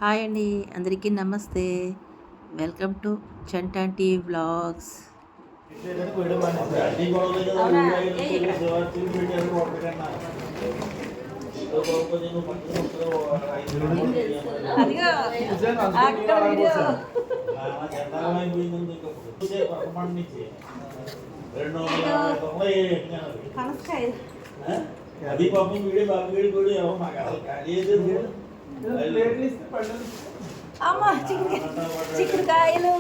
Hi అండి, అందరికీ నమస్తే. వెల్కమ్ టు చంటాంటి వ్లాగ్స్. అది పాపం వీడే బాబు వీడి కూడా ఏమో మాకు అసలు ఖాళీ అమ్మా చిక్కుడుకాయలు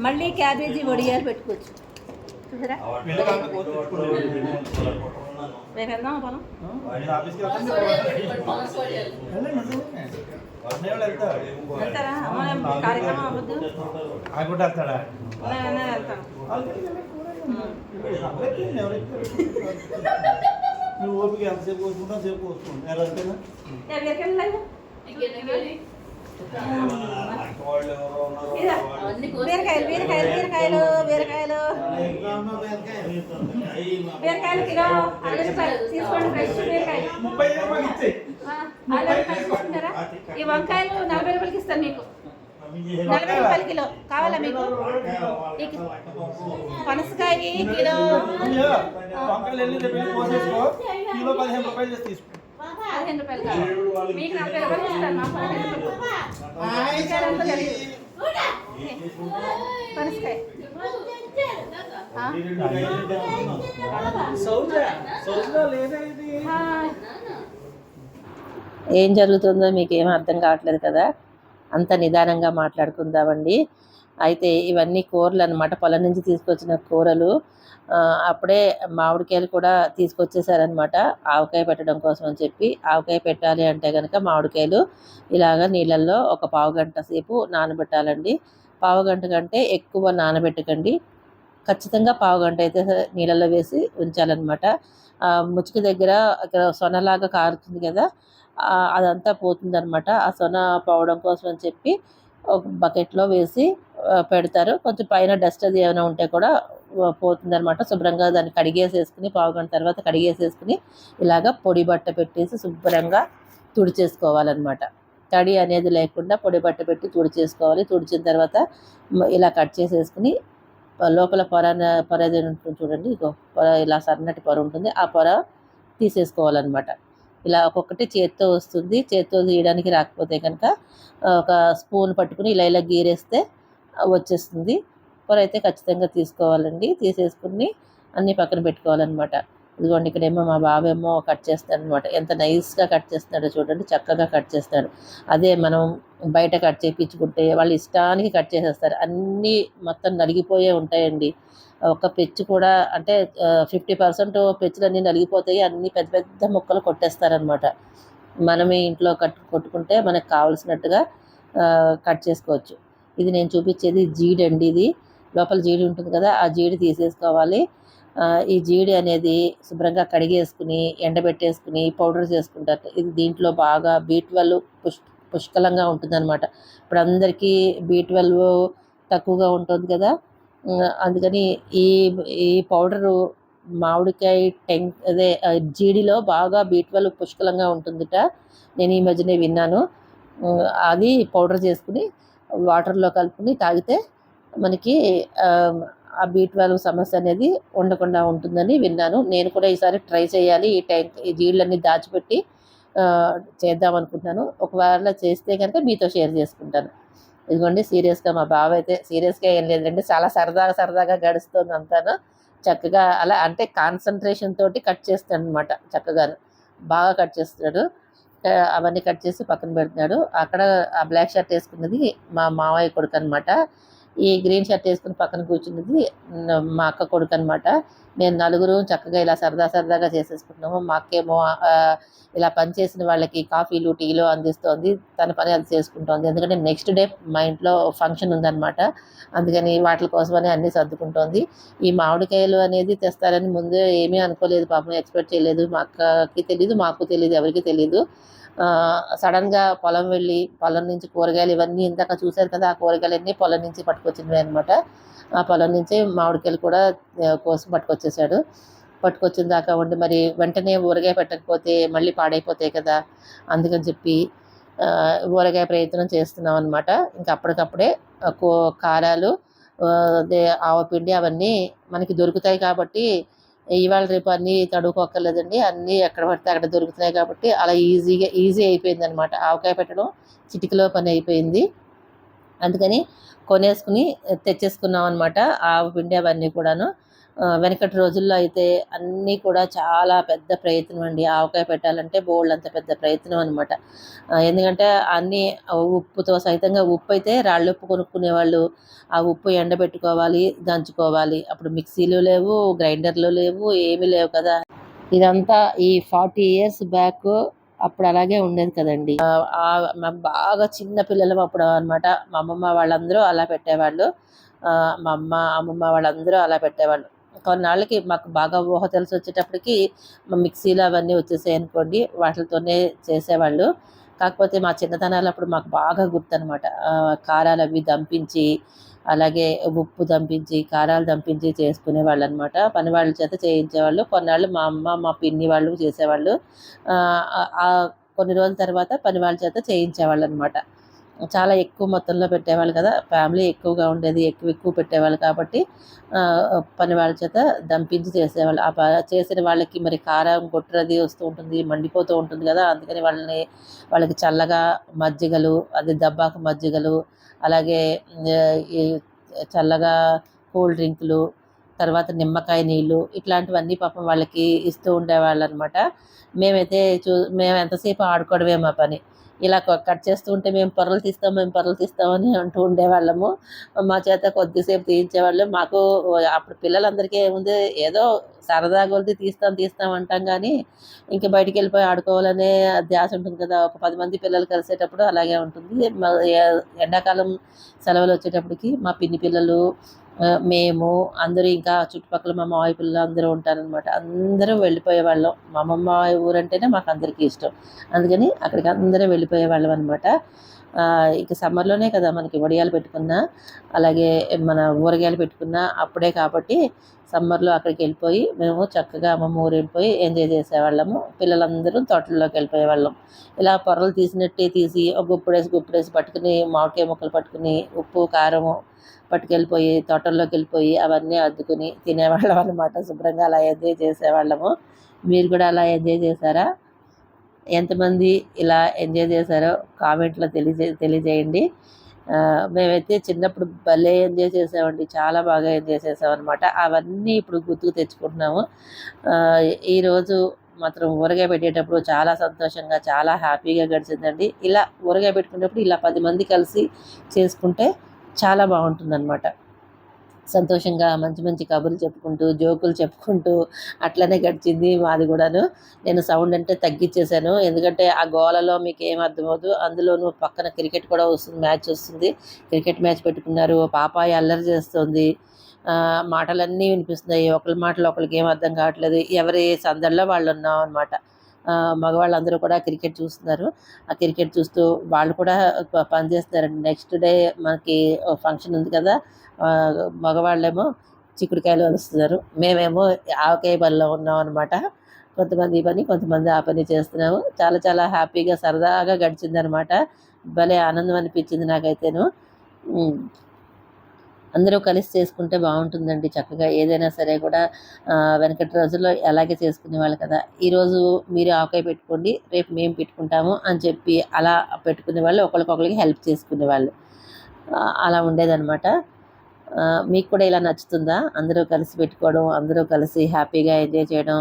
మళ్ళీ క్యాబేజీ వడియాలు పెట్టుకోవచ్చు. చూసారా రేపు వెళ్దామా పొలం? వెళ్తారా? కార్యక్రమం అవ్వద్దు. వెళ్తాను. నువ్వు ఓపిక ఎంతసేపు కోసుకుంటా సేపు కోసుకుంటా అంతేనా? బీరకాయలు కిలో 60 రూపాయలు తీసుకోండి. ఫ్రెష్ బీరకాయలు 40 తీసుకుంటారా? ఈ వంకాయలు 40 రూపాయలకి ఇస్తాను మీకు. 40 రూపాయల కిలో కావాలా మీకు? పనసకాయ కిలో 15 రూపాయలు తీసుకో. 15 రూపాయలు కావాలి మీకు. 40 రూపాయలు ఇస్తాను. పనసకాయ ఏం జరుగుతుందో మీకు ఏం అర్థం కావట్లేదు కదా, అంత నిదానంగా మాట్లాడుకుందామండి. అయితే ఇవన్నీ కూరలు అనమాట, పొలం నుంచి తీసుకొచ్చిన కూరలు. అప్పుడే మామిడికాయలు కూడా తీసుకొచ్చేసారనమాట, ఆవకాయ పెట్టడం కోసం అని చెప్పి. ఆవకాయ పెట్టాలి అంటే కనుక మామిడికాయలు ఇలాగ నీళ్ళల్లో ఒక పావుగంట సేపు నానబెట్టాలండి. పావుగంట కంటే ఎక్కువ నానబెట్టకండి, ఖచ్చితంగా పావుగంట అయితే నీళ్ళల్లో వేసి ఉంచాలన్నమాట. ముచ్చుకి దగ్గర ఇక్కడ సొనలాగా కారుతుంది కదా, అదంతా పోతుందనమాట. ఆ సొన పోవడం కోసం అని చెప్పి ఒక బకెట్లో వేసి పెడతారు. కొంచెం పైన డస్ట్ అది ఏమైనా ఉంటే కూడా పోతుందనమాట. శుభ్రంగా దాన్ని కడిగేసేసుకుని, పావుగంట తర్వాత కడిగేసేసుకుని ఇలాగ పొడి బట్ట పెట్టేసి శుభ్రంగా తుడిచేసుకోవాలన్నమాట. తడి అనేది లేకుండా పొడి బట్ట పెట్టి తుడిచేసుకోవాలి. తుడిచిన తర్వాత ఇలా కట్ చేసేసుకుని లోపల పొర ఏదైనా ఉంటుంది చూడండి, పొర ఇలా సన్నటి పొర ఉంటుంది, ఆ పొర తీసేసుకోవాలన్నమాట. ఇలా ఒక్కొక్కటి చేత్తో వస్తుంది. చేత్తో తీయడానికి రాకపోతే కనుక ఒక స్పూన్ పట్టుకుని ఇలా ఇలా గీరేస్తే వచ్చేస్తుంది. పొర అయితే ఖచ్చితంగా తీసుకోవాలండి. తీసేసుకుని అన్నీ పక్కన పెట్టుకోవాలన్నమాట. ఇదిగోండి, ఇక్కడేమో మా బాబేమో కట్ చేస్తాడు అనమాట. ఎంత నైస్గా కట్ చేస్తున్నాడో చూడండి, చక్కగా కట్ చేస్తాడు. అదే మనం బయట కట్ చేయించుకుంటే వాళ్ళు ఇష్టానికి కట్ చేసేస్తారు. అన్నీ మొత్తం నలిగిపోయే ఉంటాయండి. ఒక పెచ్చు కూడా అంటే 50% పెచ్చులన్నీ నలిగిపోతాయి. అన్నీ పెద్ద పెద్ద ముక్కలు కొట్టేస్తారనమాట. మనమే ఇంట్లో కొట్టుకుంటే మనకు కావలసినట్టుగా కట్ చేసుకోవచ్చు. ఇది నేను చూపించేది జీడి అండి. ఇది లోపల జీడి ఉంటుంది కదా, ఆ జీడి తీసేసుకోవాలి. ఈ జీడి అనేది శుభ్రంగా కడిగేసుకుని ఎండబెట్టేసుకుని పౌడర్ చేసుకుంటారు. ఇది దీంట్లో బాగా B12 పుష్కలంగా ఉంటుందన్నమాట. ఇప్పుడు అందరికీ B12 తక్కువగా ఉంటుంది కదా, అందుకని ఈ ఈ పౌడరు మామిడికాయ అదే జీడిలో బాగా B12 పుష్కలంగా ఉంటుందిట. నేను ఈ మధ్యనే విన్నాను. అది పౌడర్ చేసుకుని వాటర్లో కలుపుకుని తాగితే మనకి ఆ B12 సమస్య అనేది ఉండకుండా ఉంటుందని విన్నాను. నేను కూడా ఈసారి ట్రై చేయాలి. ఈ జీళ్ళన్నీ దాచిపెట్టి చేద్దాం అనుకుంటున్నాను. ఒకవేళ చేస్తే కనుక మీతో షేర్ చేసుకుంటాను. ఇదిగోండి, సీరియస్గా మా బావ అయితే సీరియస్గా ఏం లేదండి, చాలా సరదాగా గడుస్తుంది అంతాను. చక్కగా అలా అంటే కాన్సన్ట్రేషన్ తోటి కట్ చేస్తాడు అనమాట. చక్కగా బాగా కట్ చేస్తున్నాడు. అవన్నీ కట్ చేసి పక్కన పెడుతున్నాడు. అక్కడ ఆ బ్లాక్ షర్ట్ వేసుకున్నది మా మావయ్య కొడుకు అనమాట. ఈ గ్రీన్ షర్ట్ వేసుకుని పక్కన కూర్చున్నది మా అక్క కొడుకు అనమాట. నేను నలుగురు చక్కగా ఇలా సరదాగా చేసేసుకుంటున్నాము. మా అక్కేమో ఇలా పనిచేసిన వాళ్ళకి కాఫీలు టీలు అందిస్తోంది. తన పని అది చేసుకుంటోంది. ఎందుకంటే నెక్స్ట్ డే మా ఇంట్లో ఫంక్షన్ ఉందన్నమాట. అందుకని వాటి కోసమని అన్నీ సర్దుకుంటోంది. ఈ మామిడికాయలు అనేది తెస్తారని ముందే ఏమీ అనుకోలేదు, పాపం ఎక్స్పెక్ట్ చేయలేదు. మా అక్కకి తెలీదు, మాకు తెలీదు, ఎవరికి తెలీదు. సడన్గా పొలం వెళ్ళి పొలం నుంచి కూరగాయలు ఇవన్నీ ఇందాక చూశారు కదా, ఆ కూరగాయలన్నీ పొలం నుంచి పట్టుకొచ్చినవి అనమాట. ఆ పొలం నుంచి మామిడికాయలు కూడా కోసి పట్టుకొచ్చేసాడు. పట్టుకొచ్చిన దాకా వండి మరి వెంటనే ఊరగాయ పెట్టకపోతే మళ్ళీ పాడైపోతాయి కదా, అందుకని చెప్పి ఊరగాయ ప్రయత్నం చేస్తున్నాం అనమాట. ఇంకా అప్పటికప్పుడే కారాలు, అదే ఆవపిండి అవన్నీ మనకి దొరుకుతాయి కాబట్టి ఇవాళ రేపు అన్నీ తడువుకోక్కర్లేదండి, అన్నీ ఎక్కడ పడితే అక్కడ దొరుకుతున్నాయి కాబట్టి అలా ఈజీ అయిపోయింది అనమాట. ఆవకాయ పెట్టడం చిటికలో పని అయిపోయింది. అందుకని కొనేసుకుని తెచ్చేసుకున్నాం అనమాట ఆవపిండి అవన్నీ కూడాను. వెనకటి రోజుల్లో అయితే అన్నీ కూడా చాలా పెద్ద ప్రయత్నం అండి. ఆవకాయ పెట్టాలంటే బోలెడంత పెద్ద ప్రయత్నం అనమాట. ఎందుకంటే అన్నీ ఉప్పుతో సహితంగా, ఉప్పు అయితే రాళ్ళుప్పు కొనుక్కునేవాళ్ళు. ఆ ఉప్పు ఎండబెట్టుకోవాలి, దంచుకోవాలి. అప్పుడు మిక్సీలు లేవు, గ్రైండర్లు లేవు, ఏమీ లేవు కదా. ఇదంతా ఈ 40 years బ్యాక్ అప్పుడు అలాగే ఉండేది కదండి. మేము బాగా చిన్న పిల్లలం అప్పుడు అనమాట. మా అమ్మమ్మ వాళ్ళందరూ అలా పెట్టేవాళ్ళు. మా అమ్మమ్మ వాళ్ళందరూ అలా పెట్టేవాళ్ళు. కొన్నాళ్ళకి మాకు బాగా ఊహ తెలిసి వచ్చేటప్పటికి మిక్సీలు అవన్నీ వచ్చేసాయి అనుకోండి, వాటితోనే చేసేవాళ్ళు. కాకపోతే మా చిన్నతనాలు అప్పుడు మాకు బాగా గుర్తనమాట. కారాలు అవి దంపించి, అలాగే ఉప్పు దంపించి, కారాలు దంపించి చేసుకునేవాళ్ళు అనమాట. పని వాళ్ళ చేత చేయించేవాళ్ళు. కొన్నాళ్ళు మా అమ్మ, మా పిన్ని వాళ్ళు చేసేవాళ్ళు. కొన్ని రోజుల తర్వాత పని వాళ్ళ చేత చేయించేవాళ్ళు అనమాట. చాలా ఎక్కువ మొత్తంలో పెట్టేవాళ్ళు కదా, ఫ్యామిలీ ఎక్కువగా ఉండేది, ఎక్కువ పెట్టేవాళ్ళు కాబట్టి పని వాళ్ళ చేత దంపించి చేసేవాళ్ళు. చేసిన వాళ్ళకి మరి కారం గొట్టురది వస్తూ ఉంటుంది, మండిపోతూ ఉంటుంది కదా, అందుకని వాళ్ళకి చల్లగా మజ్జిగలు, అది దబ్బాకు మజ్జిగలు, అలాగే ఈ చల్లగా కూల్ డ్రింకులు, తర్వాత నిమ్మకాయ నీళ్ళు, ఇట్లాంటివన్నీ పాపం వాళ్ళకి ఇస్తూ ఉండేవాళ్ళు అనమాట. మేము ఎంతసేపు ఆడుకోవడమే మా పని. ఇలా కట్ చేస్తూ ఉంటే మేము పొరలు తీస్తామని అంటూ ఉండేవాళ్ళము. మా చేత కొద్దిసేపు తీయించేవాళ్ళు. మాకు అప్పుడు పిల్లలందరికీ ఏముంది, ఏదో సరదా కొలిది తీస్తాం అంటాం కానీ ఇంక బయటికి వెళ్ళిపోయి ఆడుకోవాలనే ధ్యాస ఉంటుంది కదా. ఒక 10 మంది పిల్లలు కలిసేటప్పుడు అలాగే ఉంటుంది. ఎండాకాలం సెలవులు వచ్చేటప్పటికి మా పిన్ని పిల్లలు, మేము అందరూ, ఇంకా చుట్టుపక్కల మా మావయ్య పిల్లలు అందరూ ఉంటారనమాట. అందరూ వెళ్ళిపోయేవాళ్ళం. మా అమ్మమ్మ ఊరంటేనే మాకు అందరికీ ఇష్టం. అందుకని అక్కడికి అందరూ వెళ్ళిపోయేవాళ్ళం అనమాట. ఇక సమ్మర్లోనే కదా మనకి వడియాలు పెట్టుకున్నా, అలాగే మన ఊరగాయలు పెట్టుకున్నా అప్పుడే కాబట్టి సమ్మర్లో అక్కడికి వెళ్ళిపోయి మేము చక్కగా అమ్మమ్మ ఊరు వెళ్ళిపోయి ఎంజాయ్ చేసేవాళ్ళము. పిల్లలందరూ తోటల్లోకి వెళ్ళిపోయేవాళ్ళం. ఇలా పొరలు తీసినట్టే తీసి ఒక గుప్పుడేసి పట్టుకుని, మామిడికాయ ముక్కలు పట్టుకుని, ఉప్పు కారము పట్టుకెళ్ళిపోయి తోటల్లోకి వెళ్ళిపోయి అవన్నీ అద్దుకుని తినేవాళ్ళం అనమాట. శుభ్రంగా అలా ఎంజాయ్ చేసేవాళ్ళము. మీరు కూడా అలా ఎంజాయ్ చేశారా? ఎంతమంది ఇలా ఎంజాయ్ చేశారో కామెంట్లో తెలియజేయండి. మేమైతే చిన్నప్పుడు భలే ఎంజాయ్ చేసామండి, చాలా బాగా ఎంజాయ్ చేసామన్నమాట. అవన్నీ ఇప్పుడు గుర్తుకు తెచ్చుకుంటున్నాము. ఈరోజు మాత్రం ఊరగాయ పెట్టేటప్పుడు చాలా సంతోషంగా, చాలా హ్యాపీగా గడిచిందండి. ఇలా ఊరగాయ పెట్టుకునేటప్పుడు ఇలా 10 మంది కలిసి చేసుకుంటే చాలా బాగుంటుందన్నమాట. సంతోషంగా మంచి మంచి కబుర్లు చెప్పుకుంటూ, జోకులు చెప్పుకుంటూ అట్లనే గడిచింది మాది కూడాను. నేను సౌండ్ అంటే తగ్గించేశాను, ఎందుకంటే ఆ గోలలో మీకు ఏం అర్థమవుదు. అందులోనూ పక్కన క్రికెట్ కూడా వస్తుంది, మ్యాచ్ వస్తుంది. క్రికెట్ మ్యాచ్ పెట్టుకున్నారు, పాపాయి అల్లరి చేస్తుంది, మాటలన్నీ వినిపిస్తున్నాయి. ఒకరి మాటలు ఒకరికి ఏం అర్థం కావట్లేదు. ఎవరి సందడిలో వాళ్ళు ఉన్నాం అనమాట. మగవాళ్ళందరూ కూడా క్రికెట్ చూస్తున్నారు. ఆ క్రికెట్ చూస్తూ వాళ్ళు కూడా పని చేస్తున్నారండి. నెక్స్ట్ డే మనకి ఫంక్షన్ ఉంది కదా, మగవాళ్ళేమో చిక్కుడుకాయలు వలుస్తున్నారు, మేమేమో ఆవకాయ పనిలో ఉన్నాం అనమాట. కొంతమంది ఈ పని, కొంతమంది ఆ పని చేస్తున్నాము. చాలా చాలా హ్యాపీగా సరదాగా గడిచిందనమాట. భలే ఆనందం అనిపించింది నాకైతేను. అందరూ కలిసి చేసుకుంటే బాగుంటుందండి చక్కగా. ఏదైనా సరే కూడా వెనకటి రోజుల్లో అలాగే చేసుకునేవాళ్ళు కదా. ఈరోజు మీరు ఆవకాయ పెట్టుకోండి, రేపు మేము పెట్టుకుంటాము అని చెప్పి అలా పెట్టుకునేవాళ్ళు, ఒకరికొకరికి హెల్ప్ చేసుకునేవాళ్ళు. అలా ఉండేదన్నమాట. మీకు కూడా ఇలా నచ్చుతుందా? అందరూ కలిసి పెట్టుకోవడం, అందరూ కలిసి హ్యాపీగా ఎంజాయ్ చేయడం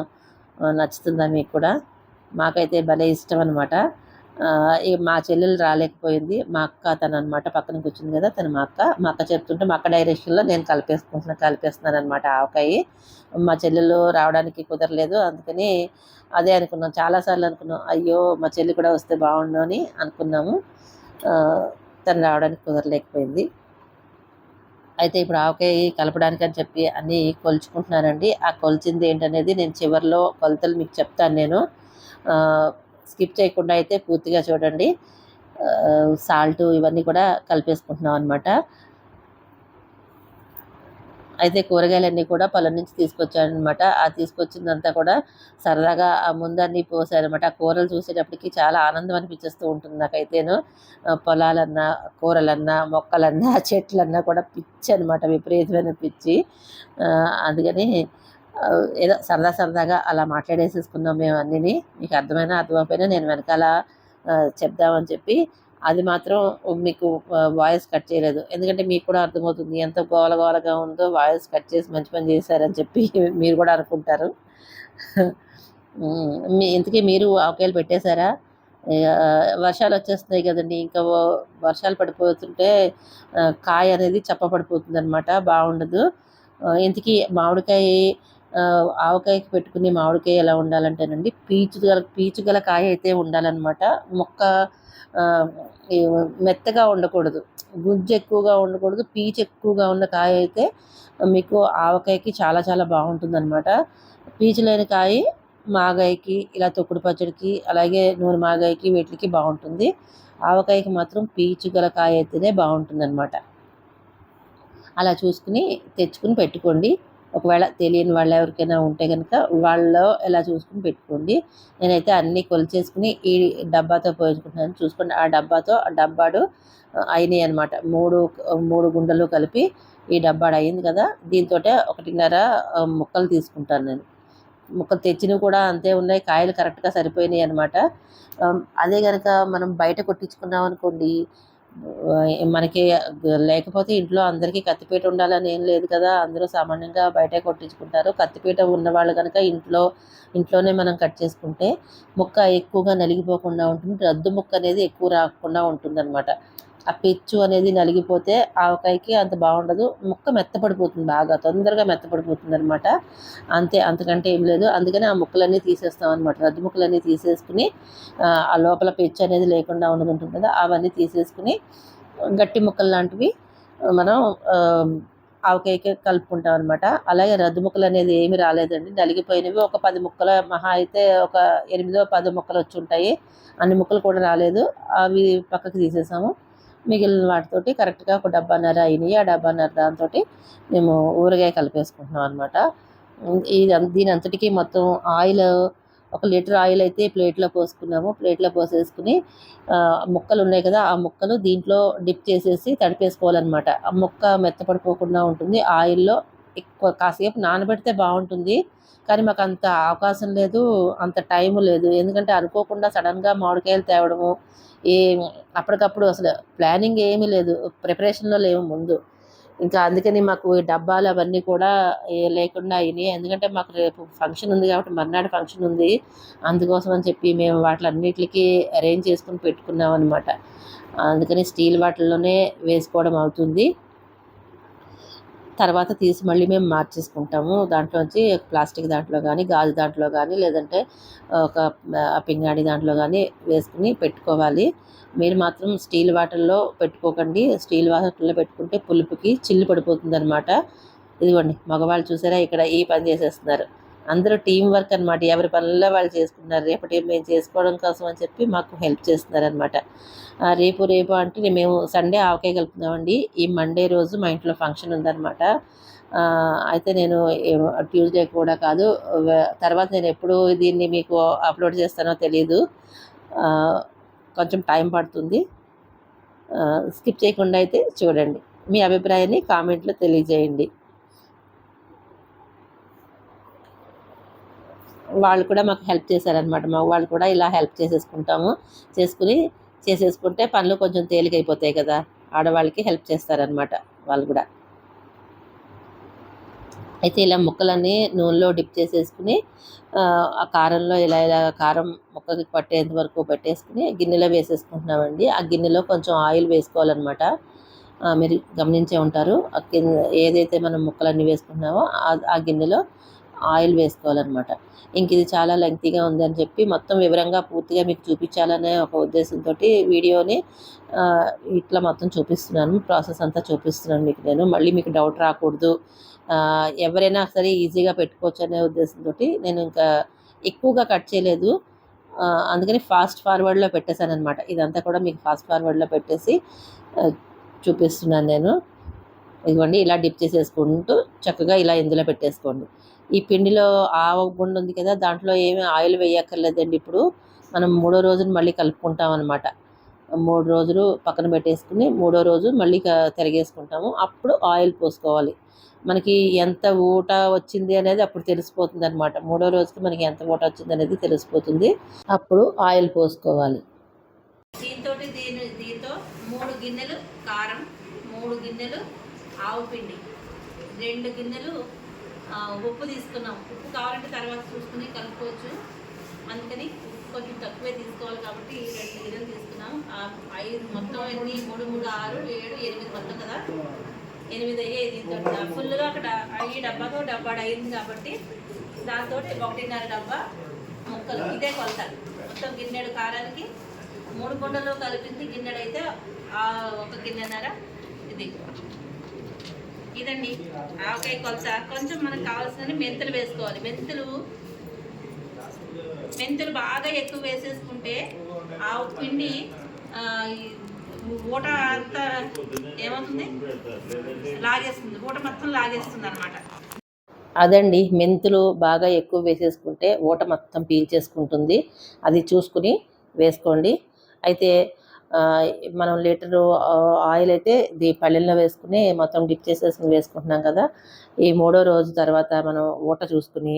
నచ్చుతుందా మీకు కూడా? మాకైతే భలే ఇష్టం అనమాట. మా చెల్లెలు రాలేకపోయింది. మా అక్క తననమాట, పక్కన కూర్చుంది కదా తను మా అక్క చెప్తుంటే మా అక్క డైరెక్షన్లో నేను కలిపేస్తున్నాను అనమాట ఆవకాయ. మా చెల్లెలు రావడానికి కుదరలేదు. అందుకని అదే అనుకున్నాం, చాలాసార్లు అనుకున్నాం, అయ్యో మా చెల్లి కూడా వస్తే బాగుండు అని అనుకున్నాము. తను రావడానికి కుదరలేకపోయింది. అయితే ఇప్పుడు ఆవకాయ కలపడానికి అని చెప్పి అన్నీ కొలుచుకుంటున్నానండి. ఆ కొలిచింది ఏంటనేది నేను చివరిలో కొలతలు మీకు చెప్తాను. నేను స్కిప్ చేయకుండా అయితే పూర్తిగా చూడండి. సాల్ట్ ఇవన్నీ కూడా కలిపేసుకుంటున్నాం అనమాట. అయితే కూరగాయలన్నీ కూడా పొలం నుంచి తీసుకొచ్చాడనమాట. ఆ తీసుకొచ్చిందంతా కూడా సరదాగా ఆ ముందన్నీ పోసారనమాట. ఆ కూరలు చూసేటప్పటికి చాలా ఆనందం అనిపించేస్తూ ఉంటుంది నాకైతేను. పొలాలన్నా, కూరలన్నా, మొక్కలన్నా, చెట్లన్నా కూడా పిచ్చి అనమాట. విపరీతమైన పిచ్చి. అందుకని ఏదో సరదాగా అలా మాట్లాడేసేసుకున్నాం మేము అన్నీని. మీకు అర్థమైనా అర్థమైపోయినా నేను వెనకాల చెప్దామని చెప్పి అది మాత్రం మీకు వాయిస్ కట్ చేయలేదు. ఎందుకంటే మీకు కూడా అర్థమవుతుంది ఎంత గోలగా ఉందో, వాయిస్ కట్ చేసి మంచి పని చేశారని చెప్పి మీరు కూడా అనుకుంటారు. ఇంతకీ మీరు ఆవకాయలు పెట్టేశారా? వర్షాలు వచ్చేస్తున్నాయి కదండి, ఇంకా వర్షాలు పడిపోతుంటే కాయ అనేది చప్పపడిపోతుంది అనమాట, బాగుండదు. ఇంతకీ మామిడికాయ, ఆవకాయకి పెట్టుకునే మామిడికాయ ఎలా ఉండాలంటేనండి, పీచు గల కాయ అయితే ఉండాలన్నమాట. మొక్క ఈ మెత్తగా ఉండకూడదు, గుజ్జు ఎక్కువగా ఉండకూడదు, పీచు ఎక్కువగా ఉన్న కాయ అయితే మీకు ఆవకాయకి చాలా చాలా బాగుంటుందన్నమాట. పీచు లేని కాయ మాగాయకి, ఇలా తొక్కుడు పచ్చడికి, అలాగే నూనె మాగాయకి, వీటికి బాగుంటుంది. ఆవకాయకి మాత్రం పీచు గల కాయ అయితేనే బాగుంటుందన్నమాట. అలా చూసుకుని తెచ్చుకుని పెట్టుకోండి. ఒకవేళ తెలియని వాళ్ళు ఎవరికైనా ఉంటే కనుక వాళ్ళు ఎలా చూసుకుని పెట్టుకోండి. నేనైతే అన్నీ కొలిచేసుకుని ఈ డబ్బాతో పోయించుకుంటున్నాను. చూసుకోండి, ఆ డబ్బాడు అయినాయి అనమాట. మూడు గుండెలు కలిపి ఈ డబ్బాడు అయింది కదా. దీంతో 1.5 ముక్కలు తీసుకుంటాను నేను. ముక్కలు తెచ్చినవి కూడా అంతే ఉన్నాయి, కాయలు కరెక్ట్గా సరిపోయినాయి అనమాట. అదే కనుక మనం బయట కొట్టించుకున్నాం అనుకోండి, మనకి లేకపోతే ఇంట్లో అందరికీ కత్తిపీట ఉండాలని ఏం లేదు కదా. అందరూ సామాన్యంగా బయటే కొట్టించుకుంటారు. కత్తిపీట ఉన్నవాళ్ళు కనుక ఇంట్లోనే మనం కట్ చేసుకుంటే ముక్క ఎక్కువగా నలిగిపోకుండా ఉంటుంది, రద్దు ముక్క అనేది ఎక్కువ రాకుండా ఉంటుందన్నమాట. ఆ పెచ్చు అనేది నలిగిపోతే ఆవకాయకి అంత బాగుండదు, ముక్క మెత్తపడిపోతుంది, బాగా తొందరగా మెత్తపడిపోతుంది అనమాట. అంతకంటే ఏం లేదు. అందుకని ఆ ముక్కలన్నీ తీసేస్తాం అనమాట. రద్దు ముక్కలన్నీ తీసేసుకుని ఆ లోపల పెచ్చు అనేది లేకుండా ఉన్నది ఉంటుంది కదా, అవన్నీ తీసేసుకుని గట్టి ముక్కలు లాంటివి మనం ఆవకాయకి కలుపుకుంటాం అనమాట. అలాగే రద్దు ముక్కలు అనేది ఏమి రాలేదండి, నలిగిపోయినవి ఒక 10 ముక్కలు, మహా అయితే ఒక 8-10 ముక్కలు వచ్చి ఉంటాయి. అన్ని ముక్కలు కూడా రాలేదు, అవి పక్కకు తీసేసాము. మిగిలిన వాటితోటి కరెక్ట్గా ఒక డబ్బాన్నర అయినాయి. ఆ డబ్బాన్నర దాంతో మేము ఊరగాయ కలిపేసుకుంటున్నాం అనమాట. దీని అంతటికీ మొత్తం ఆయిల్ 1 లీటర్ ఆయిల్ అయితే ప్లేట్లో పోసుకున్నాము. ప్లేట్లో పోసేసుకుని ముక్కలు ఉన్నాయి కదా, ఆ ముక్కలు దీంట్లో డిప్ చేసేసి తడిపేసుకోవాలన్నమాట. ఆ ముక్క మెత్తపడిపోకుండా ఉంటుంది. ఆయిల్లో ఎక్కువ కాసేపు నానబెడితే బాగుంటుంది, కానీ మాకు అంత అవకాశం లేదు, అంత టైం లేదు. ఎందుకంటే అనుకోకుండా సడన్గా మామిడికాయలు తేవడము, అప్పటికప్పుడు అసలు ప్లానింగ్ ఏమీ లేదు, ప్రిపరేషన్లో లేవు ముందు. ఇంకా అందుకని మాకు ఈ డబ్బాలు అవన్నీ కూడా లేకుండా అయినాయి. ఎందుకంటే మాకు రేపు ఫంక్షన్ ఉంది కాబట్టి, మర్నాడు ఫంక్షన్ ఉంది, అందుకోసం అని చెప్పి మేము వాటిలన్నిటికీ అరేంజ్ చేసుకుని పెట్టుకున్నాం అనమాట. అందుకని స్టీల్ వాటిల్లోనే వేసుకోవడం అవుతుంది. తర్వాత తీసి మళ్ళీ మేము మార్చేసుకుంటాము. దాంట్లోంచి ప్లాస్టిక్ దాంట్లో కానీ, గాజు దాంట్లో కానీ, లేదంటే ఒక పింగాణి దాంట్లో కానీ వేసుకుని పెట్టుకోవాలి. మీరు మాత్రం స్టీల్ వాటర్లో పెట్టుకోకండి. స్టీల్ వాటర్లో పెట్టుకుంటే పులుపుకి చిల్లు పడిపోతుంది అనమాట. ఇదిగోండి, మగవాళ్ళు చూసారా ఇక్కడ ఈ పని చేసేస్తున్నారు. అందరూ టీం వర్క్ అనమాట, ఎవరి పనుల్లో వాళ్ళు చేసుకున్నారు. రేపటి మేము చేసుకోవడం కోసం అని చెప్పి మాకు హెల్ప్ చేస్తున్నారనమాట. రేపు అంటే మేము సండే ఆవకాయ కలుపుతున్నామండి. ఈ మండే రోజు మా ఇంట్లో ఫంక్షన్ ఉందన్నమాట. అయితే నేను ట్యూస్డే కూడా కాదు, తర్వాత నేను ఎప్పుడు దీన్ని మీకు అప్లోడ్ చేస్తానో తెలీదు, కొంచెం టైం పడుతుంది. స్కిప్ చేయకుండా అయితే చూడండి. మీ అభిప్రాయాన్ని కామెంట్లో తెలియజేయండి. వాళ్ళు కూడా మాకు హెల్ప్ చేశారనమాట. వాళ్ళు కూడా ఇలా హెల్ప్ చేసేసుకుంటే పనులు కొంచెం తేలికైపోతాయి కదా. ఆడవాళ్ళకి హెల్ప్ చేస్తారనమాట వాళ్ళు కూడా. అయితే ఇలా ముక్కలన్నీ నూనెలో డిప్ చేసేసుకుని ఆ కారంలో ఇలా కారం ముక్కకి పట్టేంత వరకు పెట్టేసుకుని గిన్నెలో వేసేసుకుంటున్నామండి. ఆ గిన్నెలో కొంచెం ఆయిల్ వేసుకోవాలన్నమాట. మీరు గమనించే ఉంటారు, ఏదైతే మనం ముక్కలన్నీ వేసుకుంటున్నామో ఆ గిన్నెలో ఆయిల్ వేసుకోవాలన్నమాట. ఇంక ఇది చాలా లెంగ్తీగా ఉందని చెప్పి మొత్తం వివరంగా పూర్తిగా మీకు చూపించాలనే ఒక ఉద్దేశంతో వీడియోని ఇట్లా మొత్తం చూపిస్తున్నాను, ప్రాసెస్ అంతా చూపిస్తున్నాను మీకు నేను. మళ్ళీ మీకు డౌట్ రాకూడదు, ఎవరైనా సరే ఈజీగా పెట్టుకోవచ్చు అనే ఉద్దేశంతో నేను ఇంకా ఎక్కువగా కట్ చేయలేదు. అందుకని ఫాస్ట్ ఫార్వర్డ్లో పెట్టేశాను అనమాట. ఇదంతా కూడా మీకు ఫాస్ట్ ఫార్వర్డ్లో పెట్టేసి చూపిస్తున్నాను నేను. ఇదిగోండి ఇలా డిప్ చేసేసుకుంటూ చక్కగా ఇలా ఇందులో పెట్టేసుకోండి. ఈ పిండిలో ఆవ గుండు ఉంది కదా, దాంట్లో ఏమీ ఆయిల్ వేయక్కర్లేదండి. ఇప్పుడు మనం మూడో రోజున మళ్ళీ కలుపుకుంటాం అనమాట. 3 రోజులు పక్కన పెట్టేసుకుని మూడో రోజు మళ్ళీ తిరగేసుకుంటాము. అప్పుడు ఆయిల్ పోసుకోవాలి. మనకి ఎంత ఊట వచ్చింది అనేది అప్పుడు తెలిసిపోతుంది అనమాట. మూడో రోజుకి మనకి ఎంత ఊట వచ్చింది అనేది తెలిసిపోతుంది. అప్పుడు ఆయిల్ పోసుకోవాలి. దీంతో 3 గిన్నెలు కారం, 3 గిన్నెలు ఆవు పిండి, 2 గిన్నెలు ఉప్పు తీసుకున్నాం. ఉప్పు కావాలంటే తర్వాత చూసుకుని కలుపుకోవచ్చు. అందుకని ఉప్పు కొంచెం తక్కువే తీసుకోవాలి కాబట్టి 2 గిన్నెలు తీసుకున్నాం. 5 మొత్తం ఎన్ని 3, 3, 6, 7, 8 మొత్తం కదా, 8 అయ్యాయి. దీంతో ఫుల్గా అక్కడ ఈ డబ్బాతో డబ్బాడు అయింది కాబట్టి దాంతో 1.5 డబ్బా ముక్కలు. ఇదే కొలత. మొత్తం గిన్నెడు కారానికి 3 కుండలు కలిపింది గిన్నెడైతే 1 గిన్నెన్నర. ఇదండి ఆవకాయ కొలత. కొంచెం మనకు కావాల్సిన మెంతులు వేసుకోవాలి. మెంతులు బాగా ఎక్కువ వేసేసుకుంటే ఆవు పిండి ఊట అంతా ఏమవుతుంది, లాగేస్తుంది, ఊట మొత్తం లాగేస్తుంది అనమాట. అదండి, మెంతులు బాగా ఎక్కువ వేసేసుకుంటే ఊట మొత్తం పీల్చేసుకుంటుంది. అది చూసుకుని వేసుకోండి. అయితే మనం లీటరు ఆయిల్ అయితే పళ్ళెంలో వేసుకుని మొత్తం డిప్ చేసేసుకుని వేసుకుంటున్నాం కదా. ఈ మూడో రోజు తర్వాత మనం ఊట చూసుకుని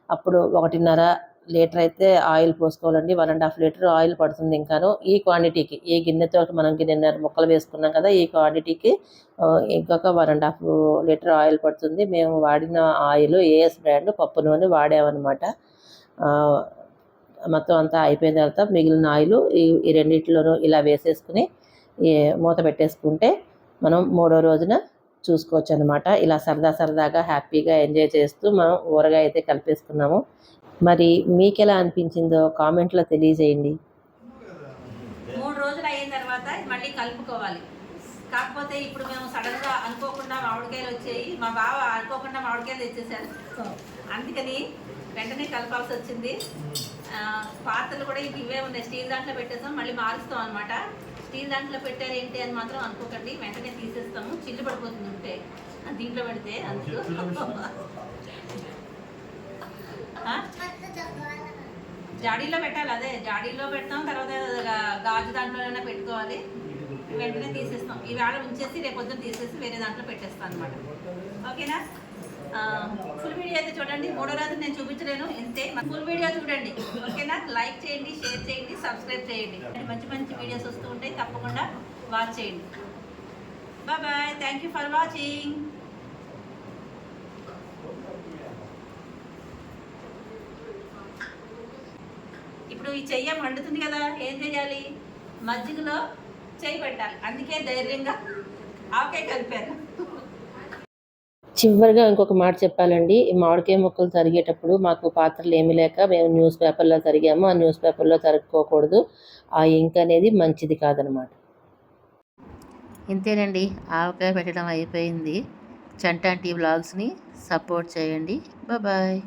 అప్పుడు 1.5 లీటర్ అయితే ఆయిల్ పోసుకోవాలండి. 1.5 లీటర్ ఆయిల్ పడుతుంది. ఇంకాను ఈ క్వాంటిటీకి, ఈ గిన్నెతో మనం గిన్నెన్నర ముక్కలు వేసుకున్నాం కదా, ఈ క్వాంటిటీకి ఇంకొక 1.5 లీటర్ ఆయిల్ పడుతుంది. మేము వాడిన ఆయిల్ ఏఎస్ బ్రాండ్ పప్పు నూనె వాడామన్నమాట. మొత్తం అంతా అయిపోయిన తర్వాత మిగిలిన ఆయిల్ ఈ రెండిట్లోనూ ఇలా వేసేసుకుని మూత పెట్టేసుకుంటే మనం మూడో రోజున చూసుకోవచ్చు అనమాట. ఇలా సరదాగా హ్యాపీగా ఎంజాయ్ చేస్తూ మనం ఊరగాయ అయితే కలిపేసుకున్నాము. మరి మీకు ఎలా అనిపించిందో కామెంట్లో తెలియజేయండి. 3 రోజులు అయిన తర్వాత మళ్ళీ కలుపుకోవాలి. కాకపోతే ఇప్పుడు మేము సడన్గా అనుకోకుండా మామిడికాయలు వచ్చాయి. మా బావ అనుకోకుండా మామిడికాయలు తెచ్చేసారు. అందుకని వెంటనే కలపాల్సి వచ్చింది. పాత్రలు కూడా ఇవే ఉన్నాయి. స్టీల్ దాంట్లో పెట్టేస్తాం, మళ్ళీ మారుస్తాం అనమాట. స్టీల్ దాంట్లో పెట్టారు ఏంటి అని మాత్రం అనుకోకండి. వెంటనే తీసేస్తాము, చిల్లు పడిపోతుంది ఉంటే దీంట్లో పెడితే. అందుకు జాడీలో పెట్టాలి. అదే జాడీలో పెడతాం, తర్వాత గాజు దాంట్లోనే పెట్టుకోవాలి. వెంటనే తీసేస్తాం. ఈవేళ ఉంచేసి రేపు పొద్దున్న తీసేసి వేరే దాంట్లో పెట్టేస్తాం అనమాట. ఓకేనా? ఫుల్ వీడియో అయితే చూడండి. మూడో రోజు నేను చూపించలేను, ఇంతే. ఫుల్ వీడియో చూడండి. ఓకేనా? లైక్ చేయండి, షేర్ చేయండి, సబ్స్క్రైబ్ చేయండి. మంచి వీడియోస్ వస్తూ ఉంటాయి, తప్పకుండా వాచ్ చేయండి. Bye. Thank you for watching. ఇప్పుడు ఈ చెయ్యి మండుతుంది కదా, ఏం చేయాలి? మజ్జిగలో చెయ్యి పెట్టాలి. అందుకే ధైర్యంగా ఆవకాయ కలిపాను. చివరిగా ఇంకొక మాట చెప్పాలండి. ఈ మామిడికాయ ముక్కలు తరిగేటప్పుడు మాకు పాత్రలు ఏమీ లేక మేము న్యూస్ పేపర్లో తరిగాము. ఆ న్యూస్ పేపర్లో తరుక్కోకూడదు. ఆ ఇంక్ అనేది మంచిది కాదనమాట. ఇంతేనండి, ఆవకాయ పెట్టడం అయిపోయింది. చంటాంటి వ్లాగ్స్ని సపోర్ట్ చేయండి. బాయ్.